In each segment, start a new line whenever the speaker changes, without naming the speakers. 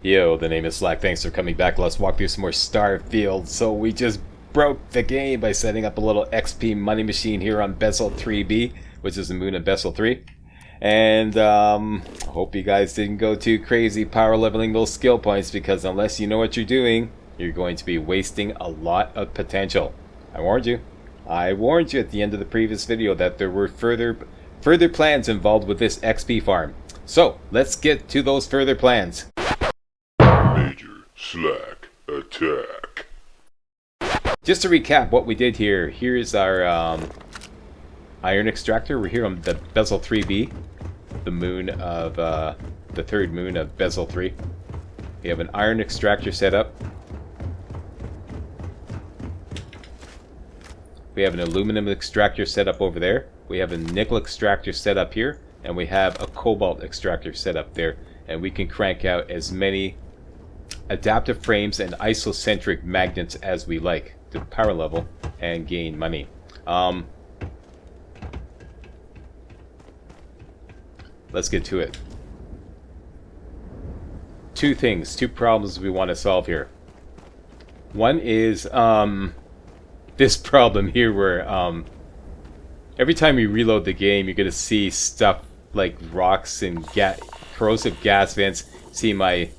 Yo, the name is Slack. Thanks for coming back. Let's walk through some more Starfield. So we just broke the game by setting up a little XP money machine here on Bezel 3B, which is the moon of Bezel 3. And hope you guys didn't go too crazy power leveling those skill points, because unless you know what you're doing, you're going to be wasting a lot of potential. I warned you. I warned you at the end of the previous video that there were further plans involved with this XP farm. So let's get to those further plans.
Major Slack attack.
Just to recap what we did here, here's our iron extractor. We're here on the Bezel 3B, the moon of the third moon of Bezel 3. We have an iron extractor set up. We have an aluminum extractor set up over there. We have a nickel extractor set up here, and we have a cobalt extractor set up there. And we can crank out as many adaptive frames and isocentric magnets as we like to power level and gain money. Let's get to it. Two problems we want to solve here. One is this problem here where every time you reload the game, you're going to see stuff like rocks and corrosive gas vents. See, my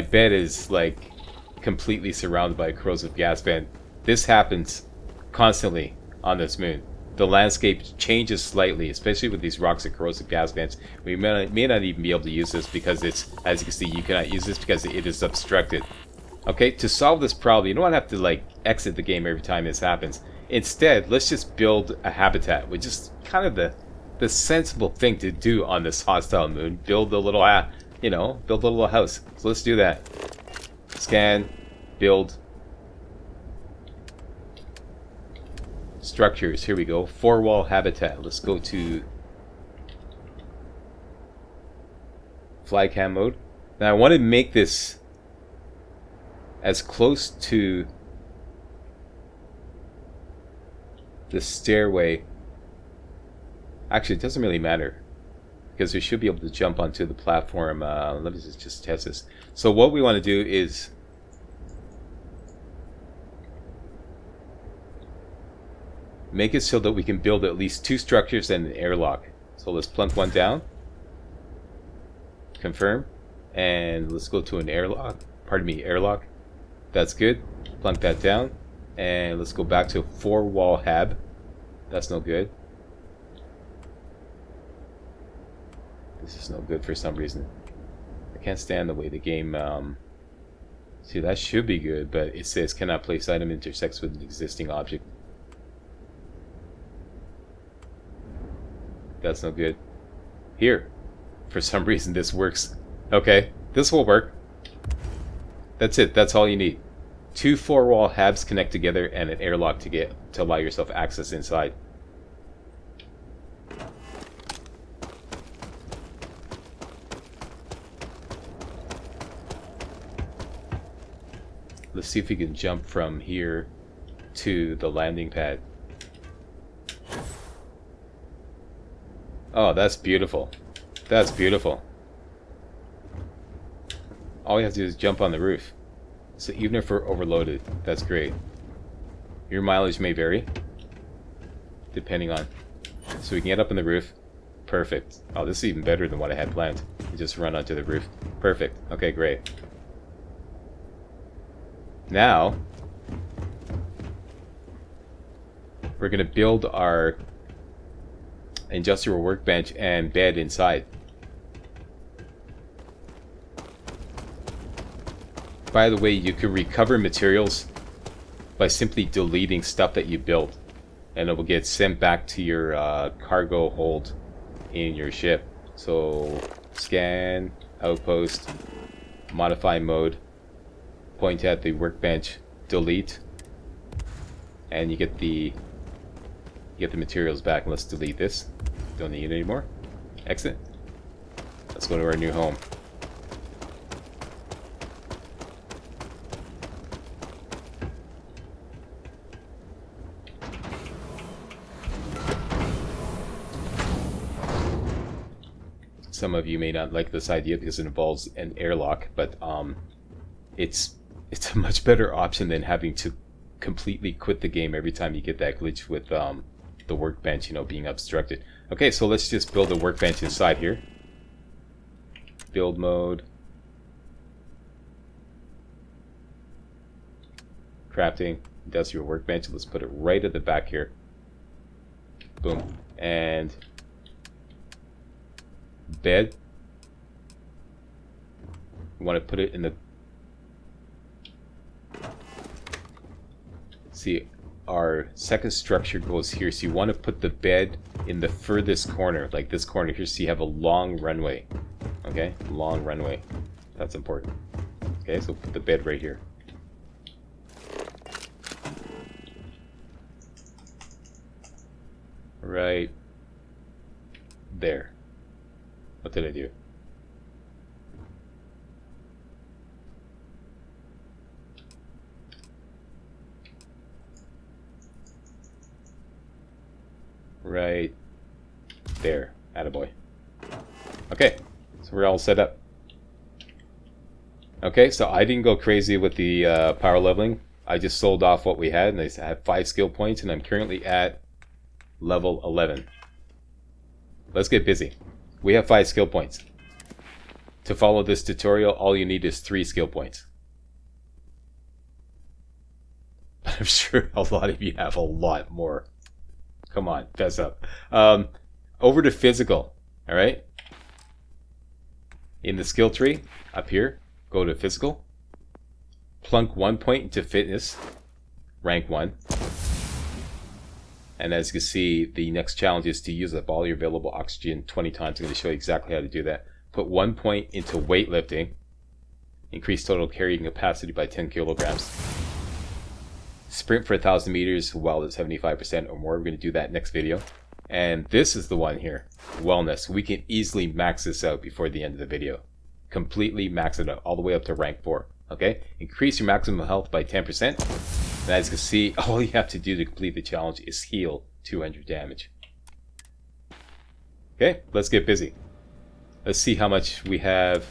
bed is like completely surrounded by a corrosive gas vent. This happens constantly on this moon. The landscape changes slightly, especially with these rocks and corrosive gas vents. We may not even be able to use this because it's, as you can see, you cannot use this because it is obstructed. Okay, to solve this problem, you don't have to like exit the game every time this happens. Instead, let's just build a habitat, which is kind of the sensible thing to do on this hostile moon. Build a little, build a little house. So let's do that. Scan, build. Structures, here we go. 4-wall habitat. Let's go to flycam mode. Now I want to make this as close to the stairway. Actually, it doesn't really matter, because we should be able to jump onto the platform. Let me just test this. So what we want to do is make it so that we can build at least 2 structures and an airlock. So let's plunk one down. Confirm. And let's go to an airlock. Pardon me, airlock. That's good. Plunk that down. And let's go back to a 4-wall hab. That's no good. This is no good for some reason. I can't stand the way the game... See, that should be good, but it says cannot place item intersects with an existing object. That's no good. Here. For some reason this works. Okay, this will work. That's it. That's all you need. 2 4-wall habs connect together and an airlock to allow yourself access inside. Let's see if we can jump from here to the landing pad. Oh, that's beautiful. That's beautiful. All we have to do is jump on the roof. So even if we're overloaded, that's great. Your mileage may vary, depending on... So we can get up on the roof. Perfect. Oh, this is even better than what I had planned. We just run onto the roof. Perfect. Okay, great. Now, we're going to build our industrial workbench and bed inside. By the way, you can recover materials by simply deleting stuff that you built, and it will get sent back to your cargo hold in your ship. So scan, outpost, modify mode, point at the workbench, delete, and you get the materials back. Let's delete this. Don't need it anymore. Exit. Let's go to our new home. some of you may not like this idea because it involves an airlock, but it's a much better option than having to completely quit the game every time you get that glitch with the workbench, you know, being obstructed. Okay, so let's just build a workbench inside here. Build mode. Crafting, industrial workbench. Let's put it right at the back here. Boom. And bed. We want to put it in the... See, our second structure goes here, so you want to put the bed in the furthest corner, like this corner here, so you have a long runway. Okay, long runway. That's important. Okay, so put the bed right here. Right there. What did I do? Right there. Attaboy. Okay, so we're all set up. Okay, so I didn't go crazy with the power leveling. I just sold off what we had, and I had 5 skill points, and I'm currently at level 11. Let's get busy. We have 5 skill points. To follow this tutorial, all you need is 3 skill points. But I'm sure a lot of you have a lot more. Come on, fess up. Over to physical, alright? In the skill tree, up here, go to physical. Plunk 1 point into fitness, rank 1. And as you can see, the next challenge is to use up all your available oxygen 20 times. I'm going to show you exactly how to do that. Put 1 point into weightlifting. Increase total carrying capacity by 10 kilograms. Sprint for 1,000 meters while at 75% or more. We're going to do that next video. And this is the one here. Wellness. We can easily max this out before the end of the video. Completely max it out all the way up to rank 4. Okay? Increase your maximum health by 10%. And as you can see, all you have to do to complete the challenge is heal 200 damage. Okay, let's get busy. Let's see how much we have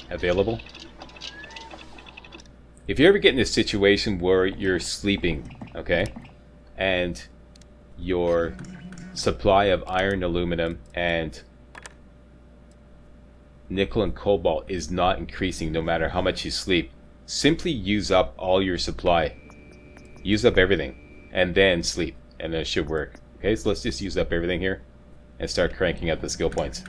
available. If you ever get in a situation where you're sleeping, okay, and your supply of iron, aluminum, and nickel and cobalt is not increasing no matter how much you sleep, simply use up all your supply. Use up everything and then sleep, and it should work. Okay, so let's just use up everything here and start cranking up the skill points.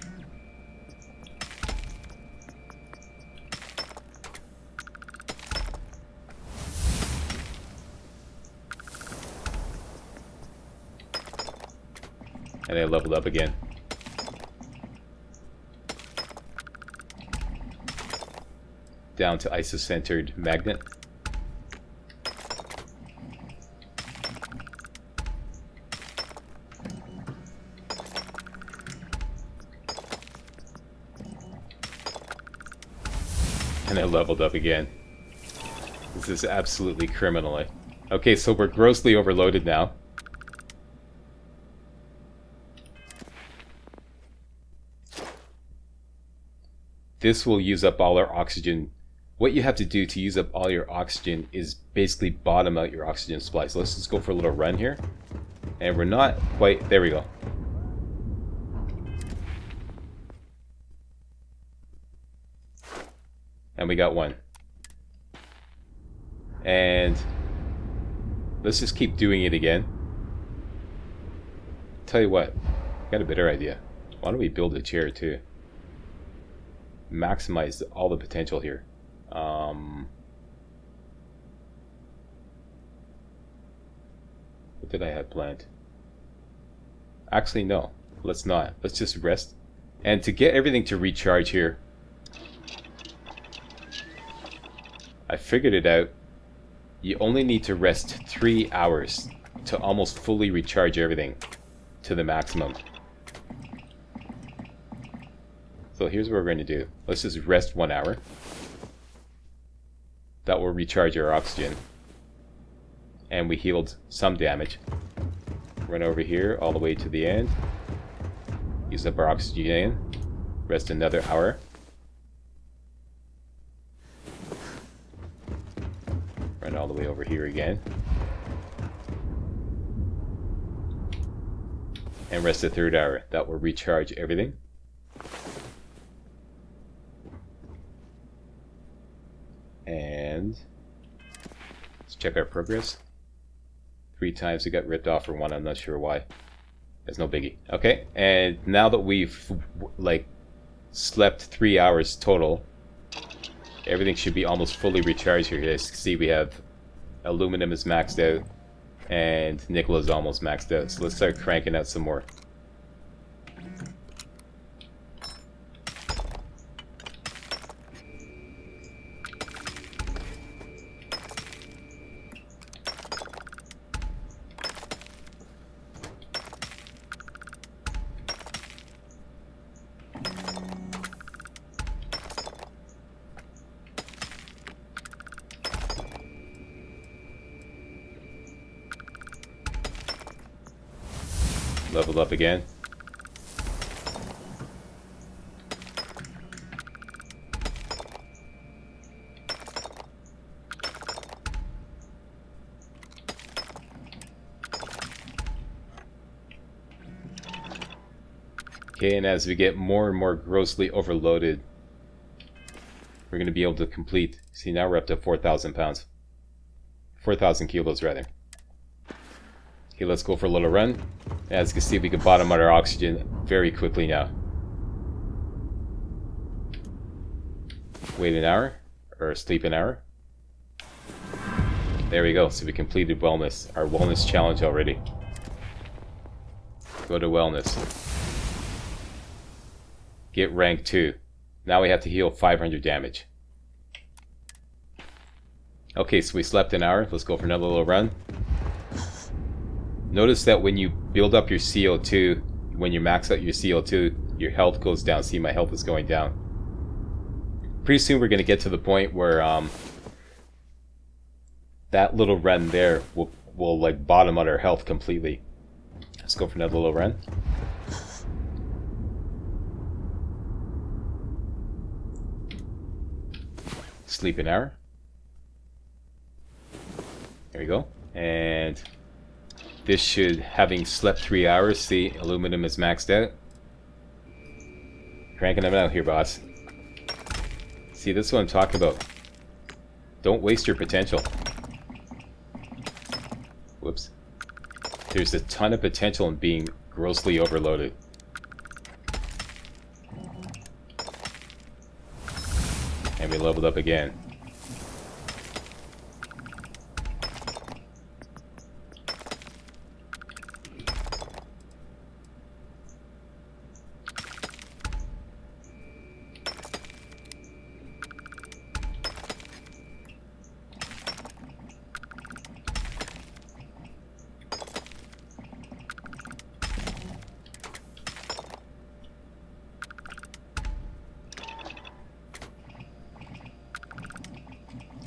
And I leveled up again. Down to isocentered magnet. And I leveled up again. This is absolutely criminal. Okay, so we're grossly overloaded now. This will use up all our oxygen. What you have to do to use up all your oxygen is basically bottom out your oxygen supply. So let's just go for a little run here. And we're not quite... There we go. And we got 1. And let's just keep doing it again. Tell you what, got a better idea. Why don't we build a chair too? Maximize all the potential here. What did I have planned? Actually, no. Let's not. Let's just rest. And to get everything to recharge here, I figured it out. You only need to rest 3 hours to almost fully recharge everything to the maximum. So here's what we're going to do. Let's just rest 1 hour. That will recharge our oxygen. And we healed some damage. Run over here all the way to the end. Use up our oxygen. Rest another hour. Run all the way over here again. And rest a third hour. That will recharge everything. And let's check our progress. 3 times we got ripped off for one, I'm not sure why. That's no biggie. Okay, and now that we've like slept 3 hours total, everything should be almost fully recharged here. As you can see, we have aluminum is maxed out and nickel is almost maxed out. So let's start cranking out some more. Leveled up again. Okay, and as we get more and more grossly overloaded, we're going to be able to complete. See, now we're up to 4,000 pounds. 4,000 kilos, rather. Okay, let's go for a little run. As you can see, we can bottom out our oxygen very quickly now. Wait an hour, or sleep an hour. There we go, so we completed wellness, our wellness challenge already. Go to wellness. Get rank 2. Now we have to heal 500 damage. Okay, so we slept an hour. Let's go for another little run. Notice that when you build up your CO2, when you max out your CO2, your health goes down. See, my health is going down. Pretty soon we're going to get to the point where that little run there will like bottom out our health completely. Let's go for another little run. Sleep an hour. There we go. And this should, having slept 3 hours, see, aluminum is maxed out. Cranking them out here, boss. See, this is what I'm talking about. Don't waste your potential. Whoops. There's a ton of potential in being grossly overloaded. And we leveled up again.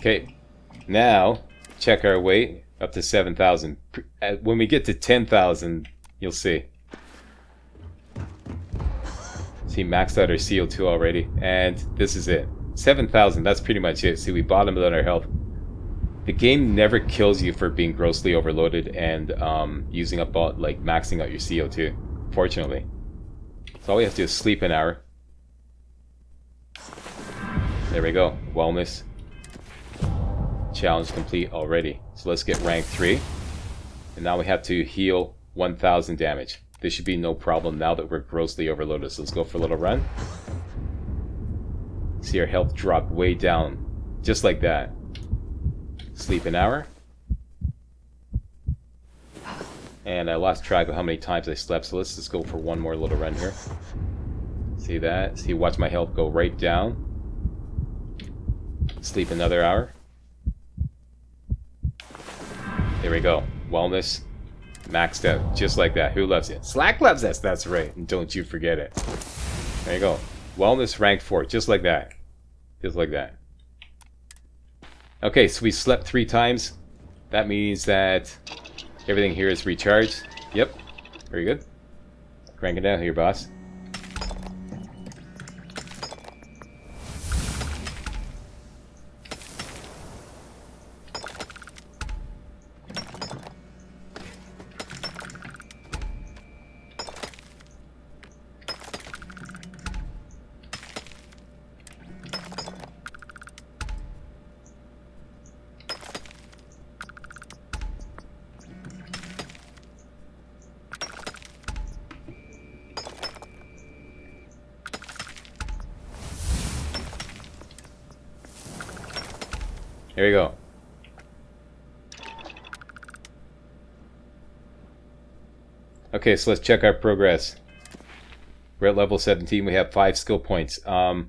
Okay, now check our weight up to 7,000. When we get to 10,000, you'll see. See, maxed out our CO2 already, and this is it. 7,000, that's pretty much it. See, we bottomed out our health. The game never kills you for being grossly overloaded and using up all, like maxing out your CO2, fortunately. So all we have to do is sleep an hour. There we go, wellness. Challenge complete already. So let's get rank 3. And now we have to heal 1,000 damage. This should be no problem now that we're grossly overloaded. So let's go for a little run. See our health drop way down. Just like that. Sleep an hour. And I lost track of how many times I slept. So let's just go for one more little run here. See that? See, watch my health go right down. Sleep another hour. There we go. Wellness maxed out. Just like that. Who loves it? Slack loves us. That's right. And don't you forget it. There you go. Wellness ranked 4. Just like that. Just like that. Okay, so we slept 3 times. That means that everything here is recharged. Yep. Very good. Crank it down here, boss. Here we go. Okay, so let's check our progress. We're at level 17. We have 5 skill points. I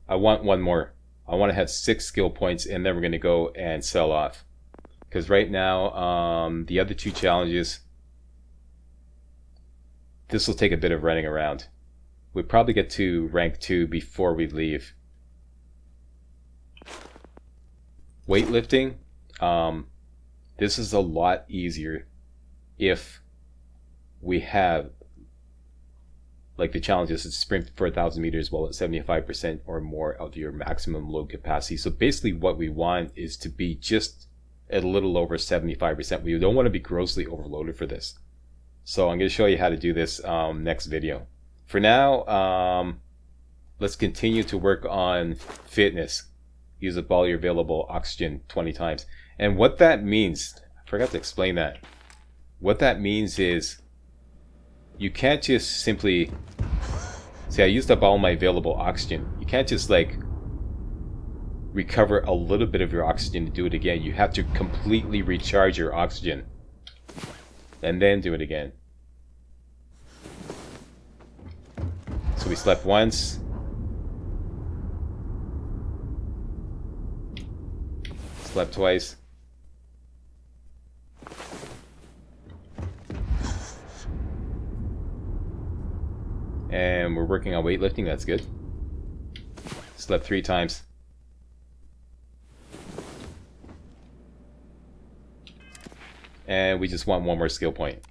want one more. I want to have 6 skill points, and then we're going to go and sell off. Because right now, the other 2 challenges, this will take a bit of running around. We'll probably get to rank 2 before we leave. Weightlifting, this is a lot easier if we have, like the challenges, to sprint for 1,000 meters while at 75% or more of your maximum load capacity. So basically what we want is to be just a little over 75%. We don't want to be grossly overloaded for this. So I'm going to show you how to do this next video. For now, let's continue to work on fitness. Use up all your available oxygen 20 times. And what that means, I forgot to explain that. What that means is you can't just simply say I used up all my available oxygen. You can't just like recover a little bit of your oxygen to do it again. You have to completely recharge your oxygen and then do it again. So we slept once. Slept twice. And we're working on weightlifting, that's good. Slept 3 times. And we just want one more skill point.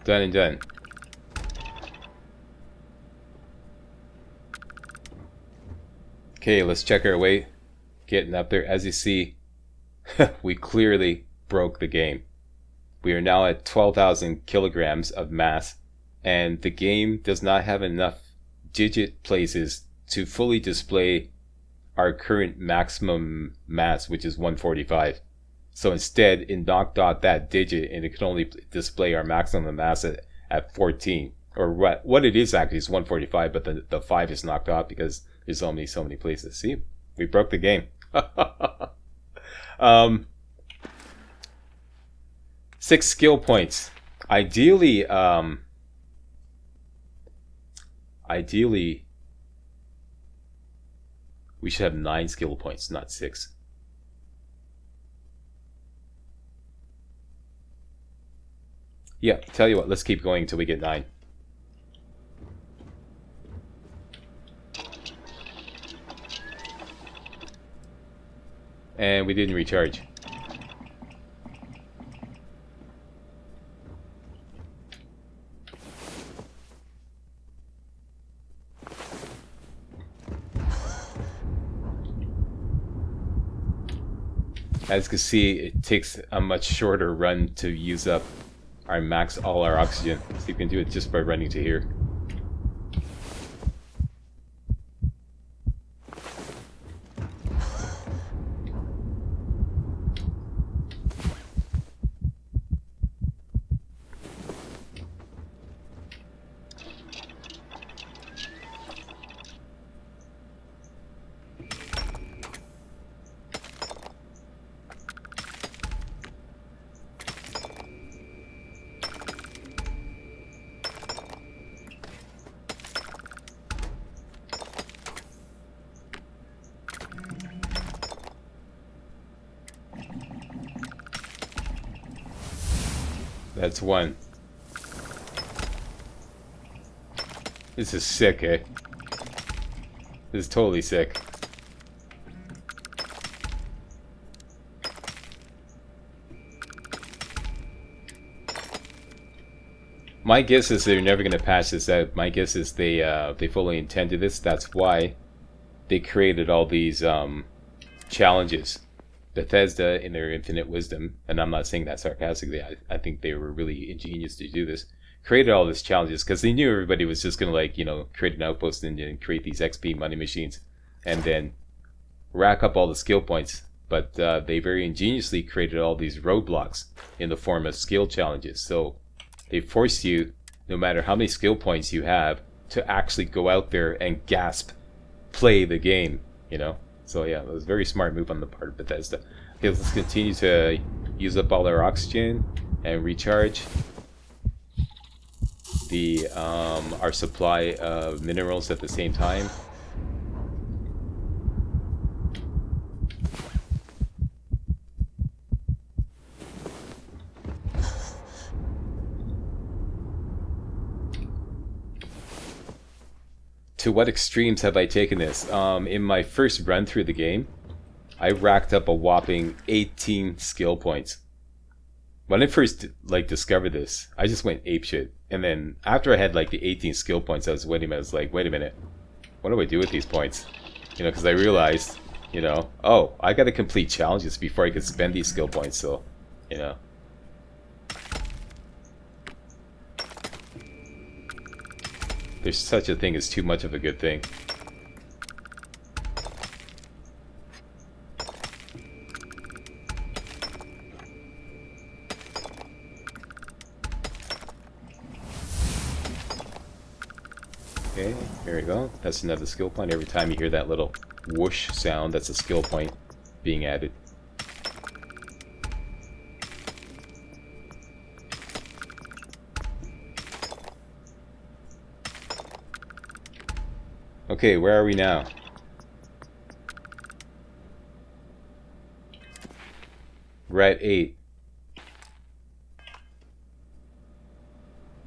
Done and done. Okay, let's check our weight. Getting up there. As you see, we clearly broke the game. We are now at 12,000 kilograms of mass, and the game does not have enough digit places to fully display our current maximum mass, which is 145. So instead, it knocked out that digit, and it can only display our maximum mass at 14. Or what it is actually is 145, but the 5 is knocked out because there's only so many places. See? We broke the game. 6 skill points. Ideally, we should have 9 skill points, not 6. Yeah, tell you what, let's keep going until we get 9. And we didn't recharge. As you can see, it takes a much shorter run to use up all our oxygen. So you can do it just by running to here. That's 1. This is sick, eh? This is totally sick. My guess is they're never going to patch this out. My guess is they fully intended this. That's why they created all these challenges. Bethesda, in their infinite wisdom, and I'm not saying that sarcastically, I think they were really ingenious to do this, created all these challenges because they knew everybody was just going to, like, you know, create an outpost and create these XP money machines and then rack up all the skill points. But they very ingeniously created all these roadblocks in the form of skill challenges. So they force you, no matter how many skill points you have, to actually go out there and play the game, you know? So yeah, it was a very smart move on the part of Bethesda. Okay, let's continue to use up all our oxygen and recharge our supply of minerals at the same time. To what extremes have I taken this? In my first run through the game, I racked up a whopping 18 skill points. When I first discovered this, I just went apeshit. And then after I had like the 18 skill points, I was wait a minute, what do I do with these points? You know, because I realized, you know, oh, I got to complete challenges before I could spend these skill points. So, you know. There's such a thing as too much of a good thing. Okay, here we go. That's another skill point. Every time you hear that little whoosh sound, that's a skill point being added. Okay, where are we now? We're at 8.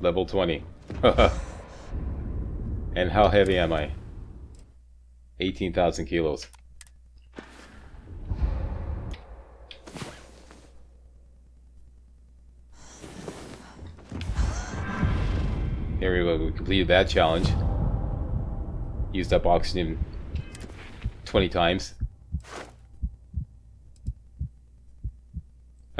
Level 20. And how heavy am I? 18,000 kilos. There we go, we completed that challenge. Used up oxygen 20 times.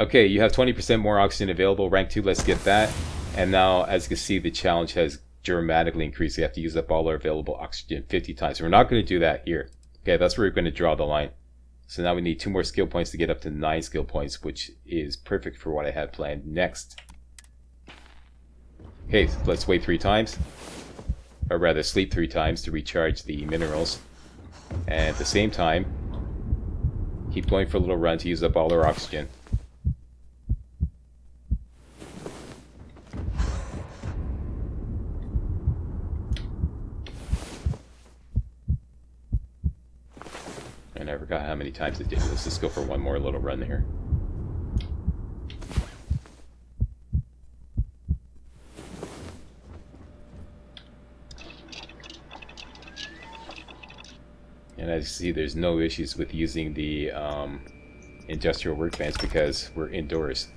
Okay, you have 20% more oxygen available. Rank 2, let's get that. And now, as you can see, the challenge has dramatically increased. You have to use up all our available oxygen 50 times. We're not going to do that here. Okay, that's where we're going to draw the line. So now we need 2 more skill points to get up to 9 skill points, which is perfect for what I had planned next. Okay, so let's wait 3 times. Or rather, sleep 3 times to recharge the minerals. And at the same time, keep going for a little run to use up all our oxygen. And I forgot how many times it did. Let's just go for one more little run here. And as you see, there's no issues with using the industrial workbench because we're indoors.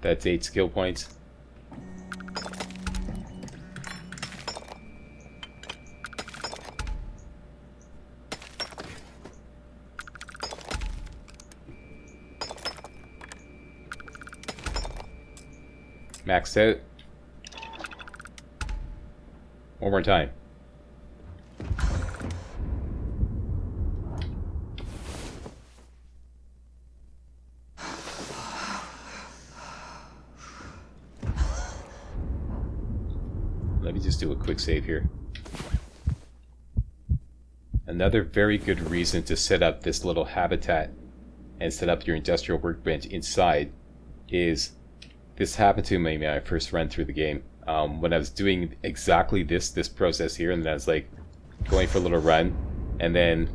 That's 8 skill points. Maxed out. One more time. Let me just do a quick save here. Another very good reason to set up this little habitat and set up your industrial workbench inside is this happened to me when I first ran through the game. When I was doing exactly this process here, and then I was like going for a little run, and then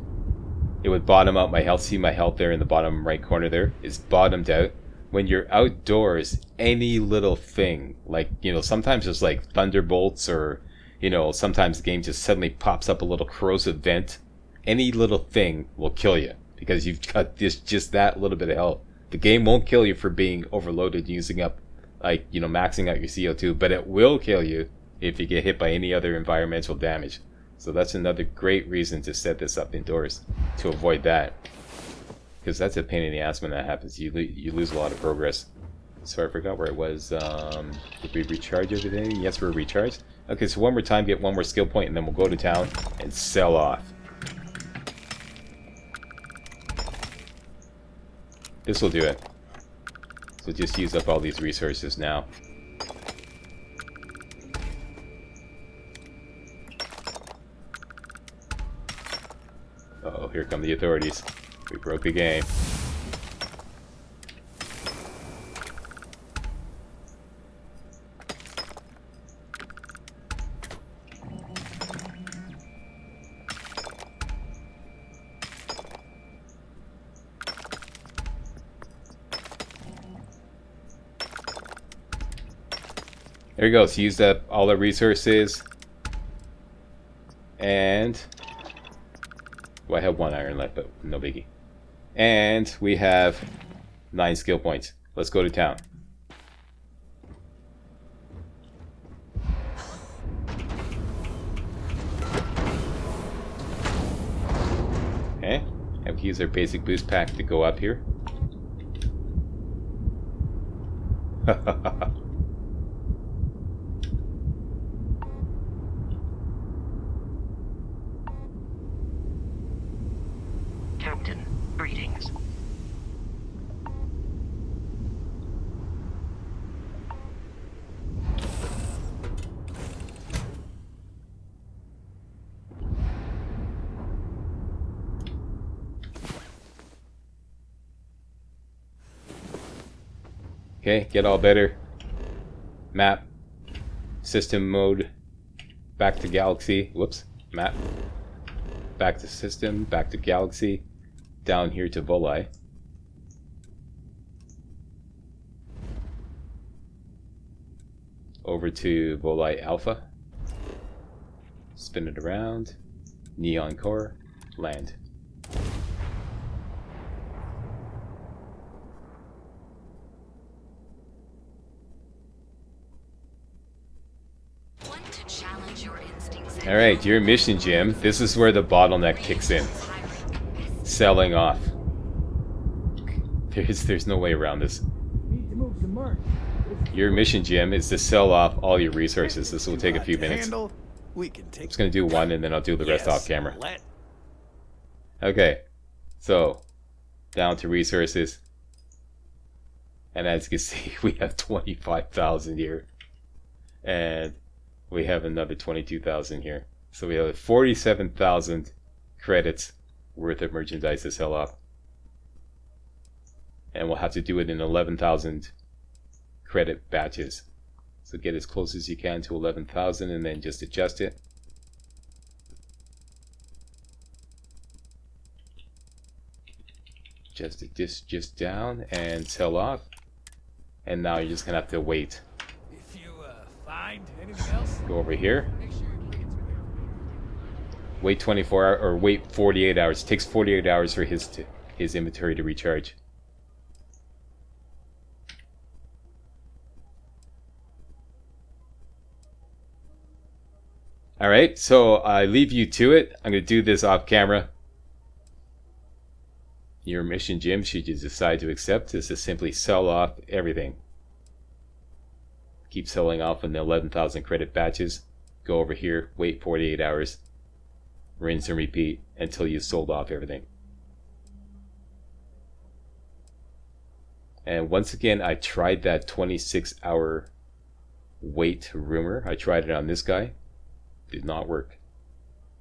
it would bottom out my health. See my health there in the bottom right corner there is bottomed out. when you're outdoors, any little thing, like, sometimes there's like thunderbolts, or, sometimes the game just suddenly pops up a little corrosive vent. Any little thing will kill you because you've got just that little bit of health. The game won't kill you for being overloaded, using up, like, maxing out your CO2, but it will kill you if you get hit by any other environmental damage. So that's another great reason to set this up indoors, to avoid that. Because that's a pain in the ass when that happens. You lose a lot of progress. So I forgot where it was. Did we recharge everything? Yes, we're recharged. Okay, so one more time, get one more skill point, and then we'll go to town and sell off. This will do it. So just use up all these resources now. Uh-oh, here come the authorities. We broke the game. There you go. So used up all the resources. And... well, I have 1 iron left, but no biggie. And we have 9 skill points. Let's go to town. Okay. And we use our basic boost pack to go up here.
Captain, greetings.
Okay, get all better. Map. System mode. Back to galaxy. Whoops. Map. Back to system. Back to galaxy. Down here to Volai. Over to Volai Alpha. Spin it around. Neon core. Land. Alright, your mission, Jim. This is where the bottleneck kicks in. Selling off. There's no way around this. Your mission, Jim, is to sell off all your resources. This will take a few minutes. I'm just going to do one, and then I'll do the rest off camera. Okay. So, down to resources. And as you can see, we have 25,000 here. And we have another 22,000 here. So we have 47,000 credits worth of merchandise to sell off. And we'll have to do it in 11,000 credit batches. So get as close as you can to 11,000 and then just adjust it. Adjust it just down and sell off. And now you're just going to have to wait.
If you find anything else,
go over here.
make sure you bring it to me.
Wait 24 hours, or wait 48 hours. It takes 48 hours for his inventory to recharge. Alright, so I leave you to it. I'm going to do this off camera. Your mission, Jim, should you decide to accept, is to simply sell off everything. Keep selling off in the 11,000 credit batches. Go over here, wait 48 hours. Rinse and repeat until you've sold off everything. And once again, I tried that 26-hour wait rumor. I tried it on this guy. Did not work.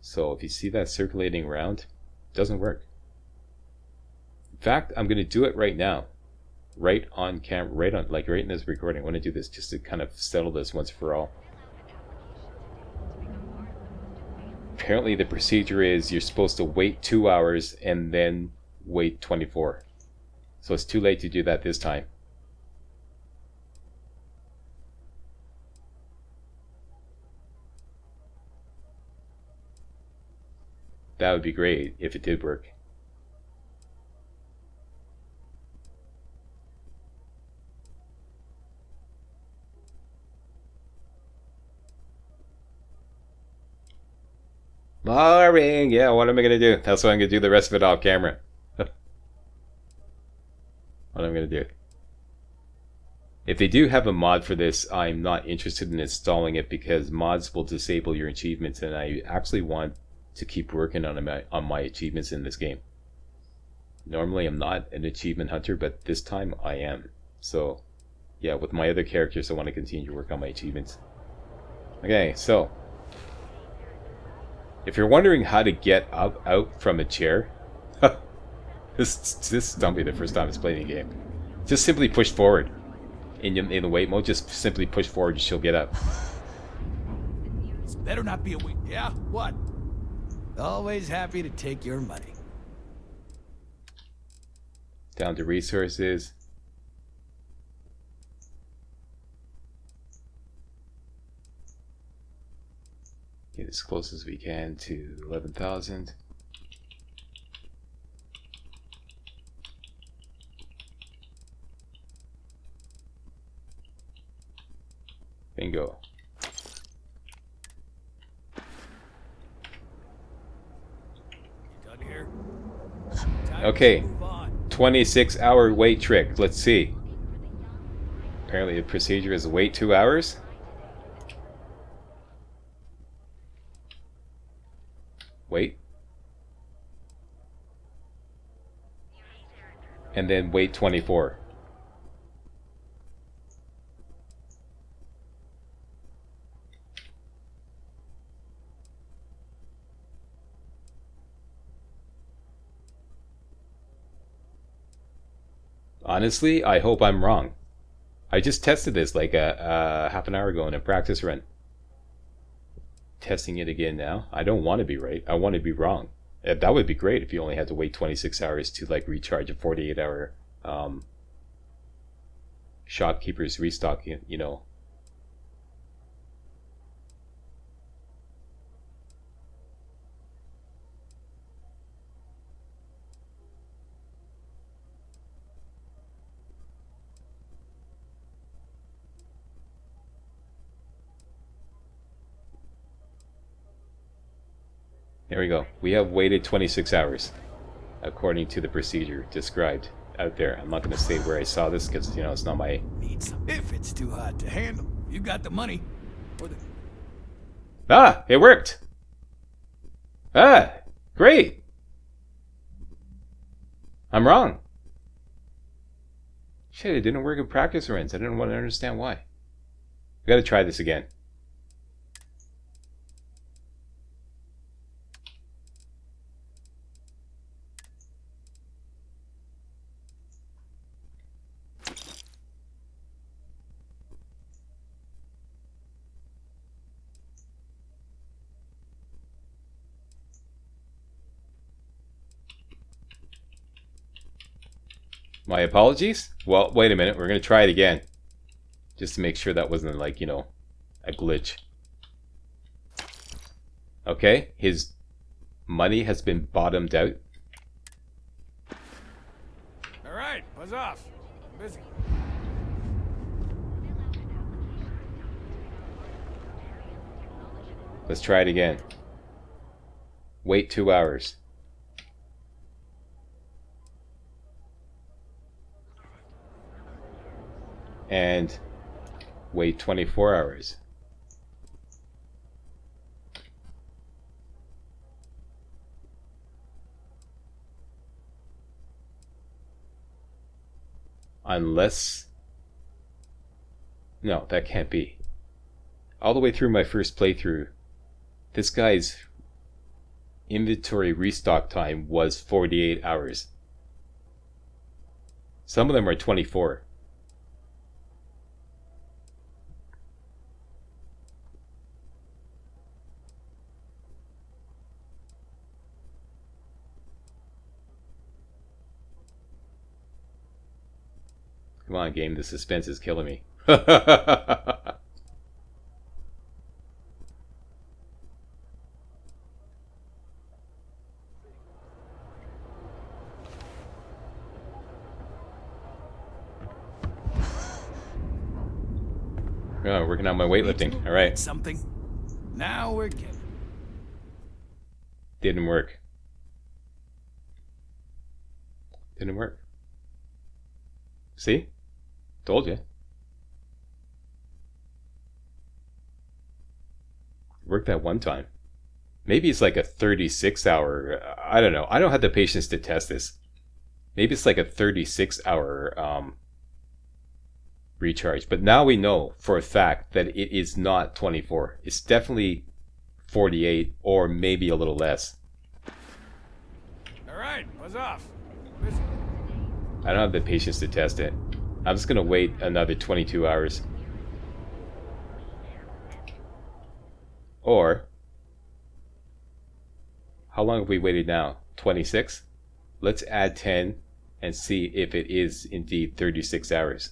So if you see that circulating around, it doesn't work. In fact, I'm going to do it right now. Right on camera, right in this recording. I want to do this just to kind of settle this once for all. Apparently the procedure is you're supposed to wait 2 hours and then wait 24. So it's too late to do that this time. That would be great if it did work. Boring! Yeah, what am I gonna do? That's why I'm gonna do the rest of it off camera. What I'm gonna do. If they do have a mod for this, I'm not interested in installing it because mods will disable your achievements, and I actually want to keep working on my achievements in this game. Normally I'm not an achievement hunter, but this time I am. So yeah, with my other characters I want to continue to work on my achievements. Okay, so if you're wondering how to get out from a chair, this stumped me the first time I was playing the game. Just simply push forward. In the wait mode, just simply push forward and she'll get up.
This better not be a week. Yeah? What? Always happy to take your money.
Down to resources. Get as close as we can to 11,000. Bingo.
Done here? Time
Okay.
to move on.
26-hour wait trick. Let's see. Apparently the procedure is wait 2 hours. Wait. And then wait 24. Honestly, I hope I'm wrong. I just tested this like a half an hour ago in a practice run. Testing it again now. I don't want to be right. I want to be wrong. That would be great if you only had to wait 26 hours to like recharge a 48-hour shopkeeper's restock, you know. There we go. We have waited 26 hours, according to the procedure described out there. I'm not going to say where I saw this because, you know, it's not my...
Need some. If it's too hot to handle, you got the money. Or the...
Ah! It worked! Ah! Great! I'm wrong. Shit, it didn't work in practice runs. I didn't want to understand why. We gotta try this again. My apologies. Well, wait a minute. We're going to try it again. Just to make sure that wasn't like, you know, a glitch. Okay. His money has been bottomed out.
All right, buzz off. I'm busy.
Let's try it again. Wait 2 hours. And wait 24 hours. Unless... No, that can't be. All the way through my first playthrough, this guy's inventory restock time was 48 hours. Some of them are 24. Come on, game, the suspense is killing me. Oh, working on my weightlifting. All right.
Something. Now we're getting.
Didn't work. Didn't work. See? Told you. Worked that one time. Maybe it's like a 36-hour. I don't know. I don't have the patience to test this. Maybe it's like a 36-hour recharge. But now we know for a fact that it is not 24. It's definitely 48 or maybe a little less.
All right, buzz off.
I don't have the patience to test it. I'm just going to wait another 22 hours. Or, how long have we waited now? 26? Let's add 10 and see if it is indeed 36 hours.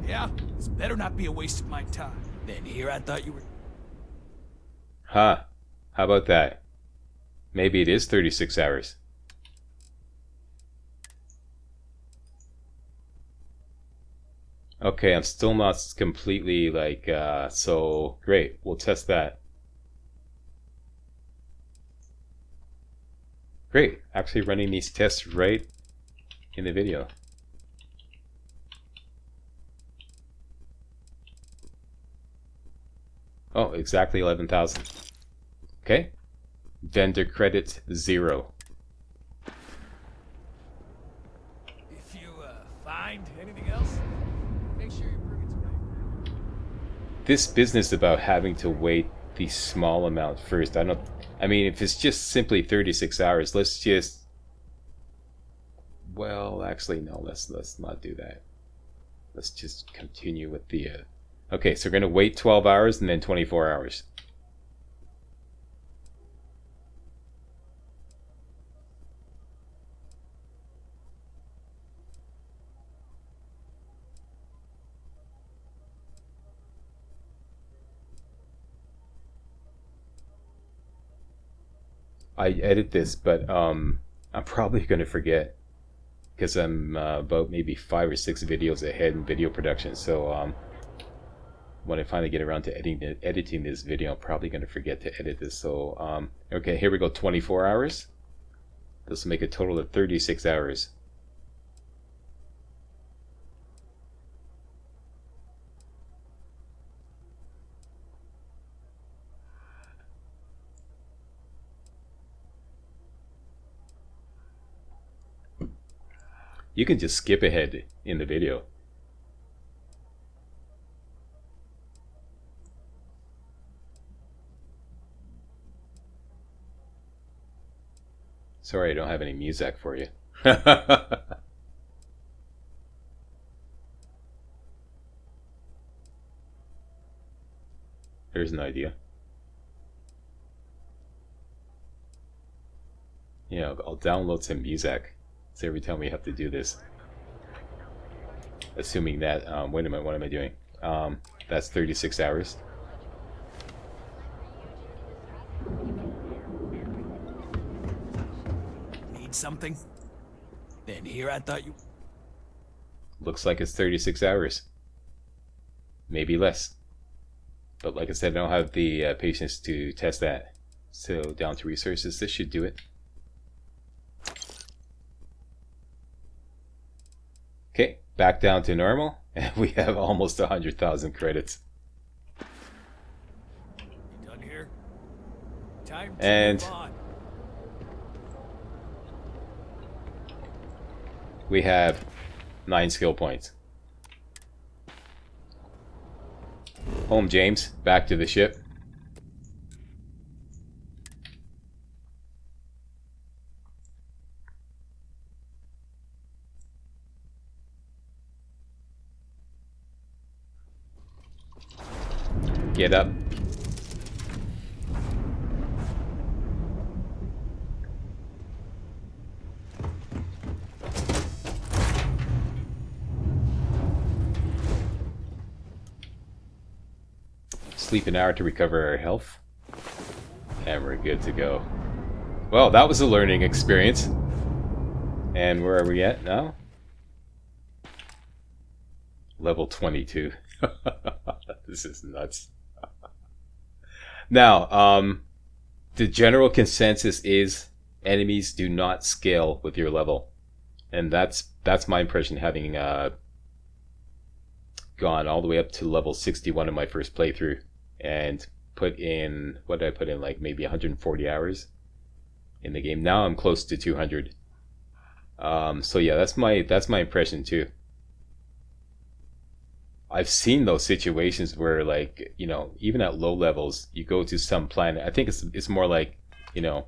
Yeah, this better not be a waste of my time. Then here I thought you were.
Huh. How about that? Maybe it is 36 hours. Okay, I'm still not completely like, so great. We'll test that. Great. Actually running these tests right in the video. Oh, exactly 11,000. Okay. Vendor credit 0.
If you find anything else, make sure you bring it to me.
This business about having to wait the small amount first, I mean, if it's just simply 36 hours, let's just, well, actually, no, let's not do that. Let's just continue with the, okay, so we're going to wait 12 hours and then 24 hours. I edit this, but I'm probably going to forget because I'm about maybe 5 or 6 videos ahead in video production. So when I finally get around to editing this video, I'm probably going to forget to edit this. So okay, here we go. 24 hours. This will make a total of 36 hours. You can just skip ahead in the video. Sorry, I don't have any music for you. There's an idea. Yeah, I'll download some music. So every time we have to do this. Assuming that, wait a minute, what am I doing? That's 36 hours.
Need something? Then here I thought you.
Looks like it's 36 hours. Maybe less. But like I said, I don't have the patience to test that. So down to resources, this should do it. Okay, back down to normal, and we have almost 100,000 credits.
You done here? Time to
And
move on.
we have 9 skill points. Home, James. Back to the ship. Get up. sleep an hour to recover our health. And we're good to go. Well, that was a learning experience. And where are we at now? Level 22. This is nuts. Now, the general consensus is enemies do not scale with your level. And that's my impression, having gone all the way up to level 61 in my first playthrough and put in, what did I put in, like maybe 140 hours in the game. Now I'm close to 200. So yeah, that's my impression too. I've seen those situations where, like, you know, even at low levels, you go to some planet. I think it's more like, you know,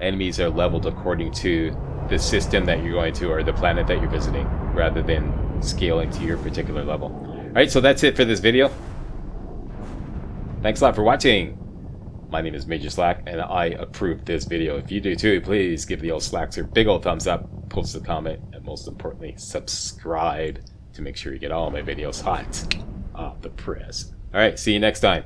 enemies are leveled according to the system that you're going to or the planet that you're visiting, rather than scaling to your particular level. Alright, so that's it for this video. Thanks a lot for watching. My name is Major Slack, and I approved this video. If you do too, please give the old Slackster a big old thumbs up, post a comment, and most importantly, subscribe to make sure you get all my videos hot off the press. Alright, see you next time.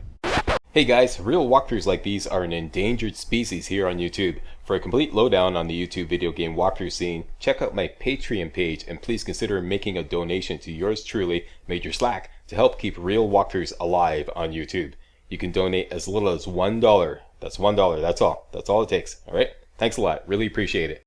Hey guys, real walkthroughs like these are an endangered species here on YouTube. For a complete lowdown on the YouTube video game walkthrough scene, check out my Patreon page, and please consider making a donation to yours truly, Major Slack, to help keep real walkthroughs alive on YouTube. You can donate as little as $1. That's $1, that's all. That's all it takes. Alright? Thanks a lot. Really appreciate it.